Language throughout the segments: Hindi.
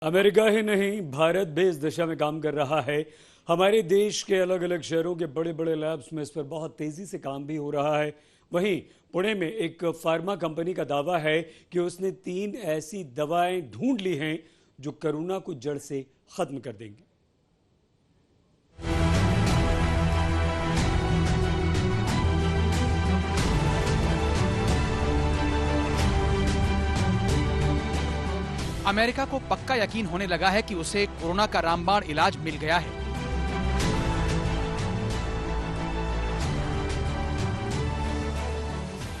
अमेरिका ही नहीं, भारत भी इस दिशा में काम कर रहा है। हमारे देश के अलग अलग शहरों के बड़े बड़े लैब्स में इस पर बहुत तेजी से काम भी हो रहा है। वहीं पुणे में एक फार्मा कंपनी का दावा है कि उसने 3 ऐसी दवाएं ढूंढ ली हैं जो कोरोना को जड़ से खत्म कर देंगी। अमेरिका को पक्का यकीन होने लगा है कि उसे कोरोना का रामबाण इलाज मिल गया है।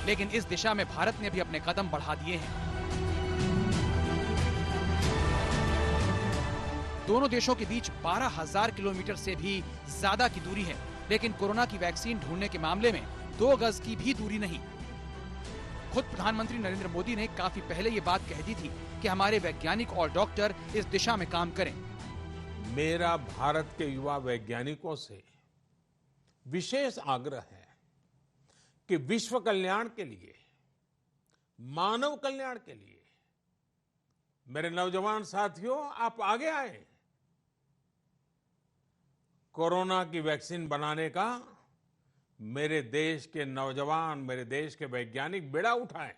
लेकिन इस दिशा में भारत ने भी अपने कदम बढ़ा दिए हैं। दोनों देशों के बीच 12,000 किलोमीटर से भी ज्यादा की दूरी है, लेकिन कोरोना की वैक्सीन ढूंढने के मामले में 2 गज की भी दूरी नहीं। खुद प्रधानमंत्री नरेंद्र मोदी ने काफी पहले ये बात कह दी थी कि हमारे वैज्ञानिक और डॉक्टर इस दिशा में काम करें। मेरा भारत के युवा वैज्ञानिकों से विशेष आग्रह है कि विश्व कल्याण के लिए, मानव कल्याण के लिए मेरे नौजवान साथियों, आप आगे आए। कोरोना की वैक्सीन बनाने का मेरे देश के नौजवान, मेरे देश के वैज्ञानिक बेड़ा उठाएं।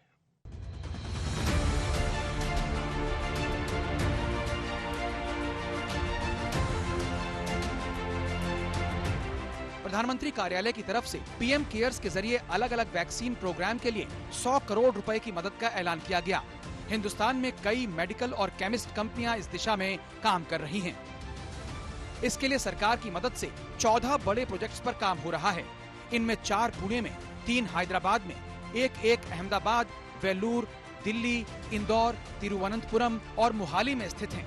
प्रधानमंत्री कार्यालय की तरफ से पीएम केयर्स के जरिए अलग अलग वैक्सीन प्रोग्राम के लिए 100 करोड़ रुपए की मदद का ऐलान किया गया। हिंदुस्तान में कई मेडिकल और केमिस्ट कंपनियां इस दिशा में काम कर रही हैं। इसके लिए सरकार की मदद से 14 बड़े प्रोजेक्ट्स पर काम हो रहा है। इनमें 4 पुणे में, 3 हैदराबाद में, एक अहमदाबाद, वेल्लूर, दिल्ली, इंदौर, तिरुवनंतपुरम और मोहाली में स्थित हैं।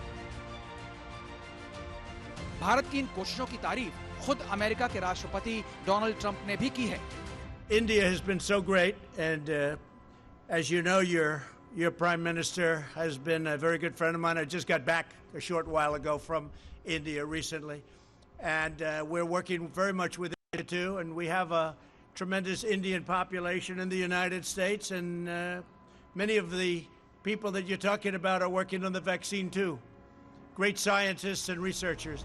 भारत की इन कोशिशों की तारीफ खुद अमेरिका के राष्ट्रपति डोनाल्ड ट्रंप ने भी की है। India has been so great, and as you know, your prime minister has been a very good friend of mine. I just got back a short while ago from India recently, and we're working very much with India too. And we have a tremendous Indian population in the United States, and many of the people that you're talking about are working on the vaccine too. Great scientists and researchers.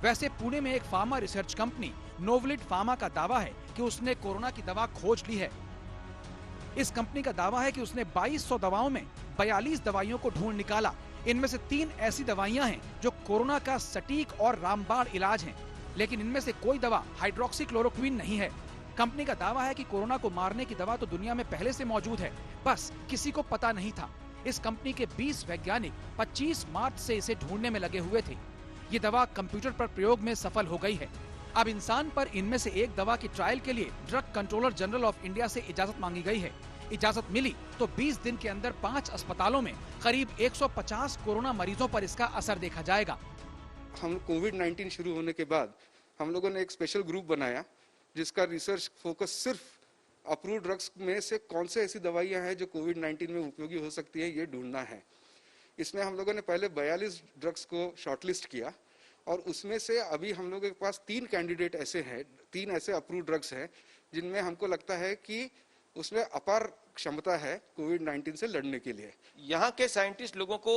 वैसे पुणे में एक फार्मा रिसर्च कंपनी नोवलिट फार्मा का दावा है कि उसने कोरोना की दवा खोज ली है। इस कंपनी का दावा है कि उसने 2200 दवाओं में 42 दवाइयों को ढूंढ निकाला। इनमें से 3 ऐसी दवाइयां हैं जो कोरोना का सटीक और रामबाण इलाज हैं, लेकिन इनमें से कोई दवा हाइड्रोक्सीक्लोरोक्विन नहीं है। कंपनी का दावा है कि कोरोना को मारने की दवा तो दुनिया में पहले से मौजूद है, बस किसी को पता नहीं था। इस कंपनी के 20 वैज्ञानिक 25 मार्च से इसे ढूंढने में लगे हुए थे। ये दवा कंप्यूटर पर प्रयोग में सफल हो गई है। अब इंसान पर इनमें से एक दवा की ट्रायल के लिए drug controller general of India से इजाजत मांगी गई है। इजाजत मिली तो 20 दिन के अंदर 5 अस्पतालों में करीब 150 कोरोना मरीजों पर इसका असर देखा जाएगा। हम कोविड-19 शुरू होने के बाद हम लोगों ने एक स्पेशल ग्रुप बनाया जिसका रिसर्च फोकस सिर्फ अप्रूव्ड ड्रग्स में से कौन से ऐसी दवाइयां हैं जो कोविड-19 में उपयोगी हो सकती है, ये ढूंढना है। इसमें हम लोगों ने पहले 42 ड्रग्स को शॉर्टलिस्ट किया और उसमें से अभी हम लोगों के पास 3 कैंडिडेट ऐसे हैं, 3 ऐसे अप्रूव्ड ड्रग्स हैं जिनमें हमको लगता है कि उसमें अपार क्षमता है कोविड-19 से लड़ने के लिए। यहाँ के साइंटिस्ट लोगों को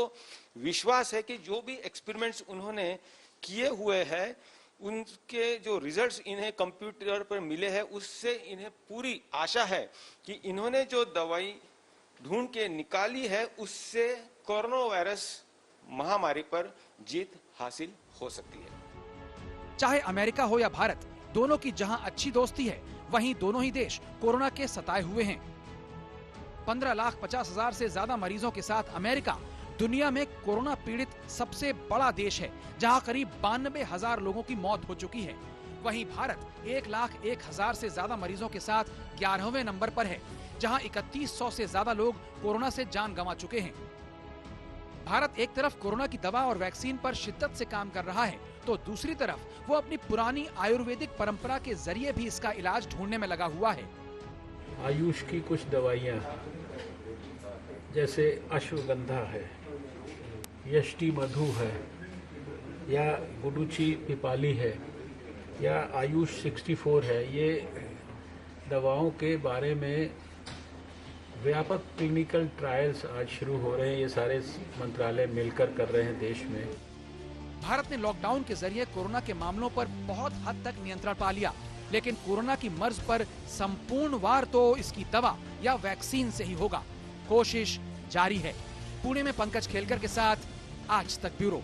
विश्वास है कि जो भी एक्सपेरिमेंट्स उन्होंने किए हुए हैं, उनके जो रिजल्ट्स इन्हें कंप्यूटर पर मिले हैं, उससे इन्हें पूरी आशा है कि इन्होंने जो दवाई ढूंढ के निकाली है उससे कोरोना वायरस महामारी पर जीत हासिल हो सकती है। चाहे अमेरिका हो या भारत, दोनों की जहां अच्छी दोस्ती है, वहीं दोनों ही देश कोरोना के सताए हुए हैं। 15,50,000 से ज्यादा मरीजों के साथ अमेरिका दुनिया में कोरोना पीड़ित सबसे बड़ा देश है, जहां करीब 92,000 लोगों की मौत हो चुकी है। वहीं भारत 1,01,000 से ज्यादा मरीजों के साथ 11वें नंबर पर है, जहां 3100 से ज्यादा लोग कोरोना से जान गंवा चुके हैं। भारत एक तरफ कोरोना की दवा और वैक्सीन पर शिद्दत से काम कर रहा है, तो दूसरी तरफ वो अपनी पुरानी आयुर्वेदिक परंपरा के जरिए भी इसका इलाज ढूंढने में लगा हुआ है। आयुष की कुछ दवाइयाँ जैसे अश्वगंधा है, यष्टि मधु है, या गुडुचि पिपाली है, या आयुष 64 है, ये दवाओं के बारे में व्यापक क्लिनिकल ट्रायल्स आज शुरू हो रहे हैं। ये सारे मंत्रालय मिलकर कर रहे हैं देश में। भारत ने लॉकडाउन के जरिए कोरोना के मामलों पर बहुत हद तक नियंत्रण पा लिया, लेकिन कोरोना की मर्ज पर संपूर्ण वार तो इसकी दवा या वैक्सीन से ही होगा। कोशिश जारी है। पुणे में पंकज खेलकर के साथ आज तक ब्यूरो।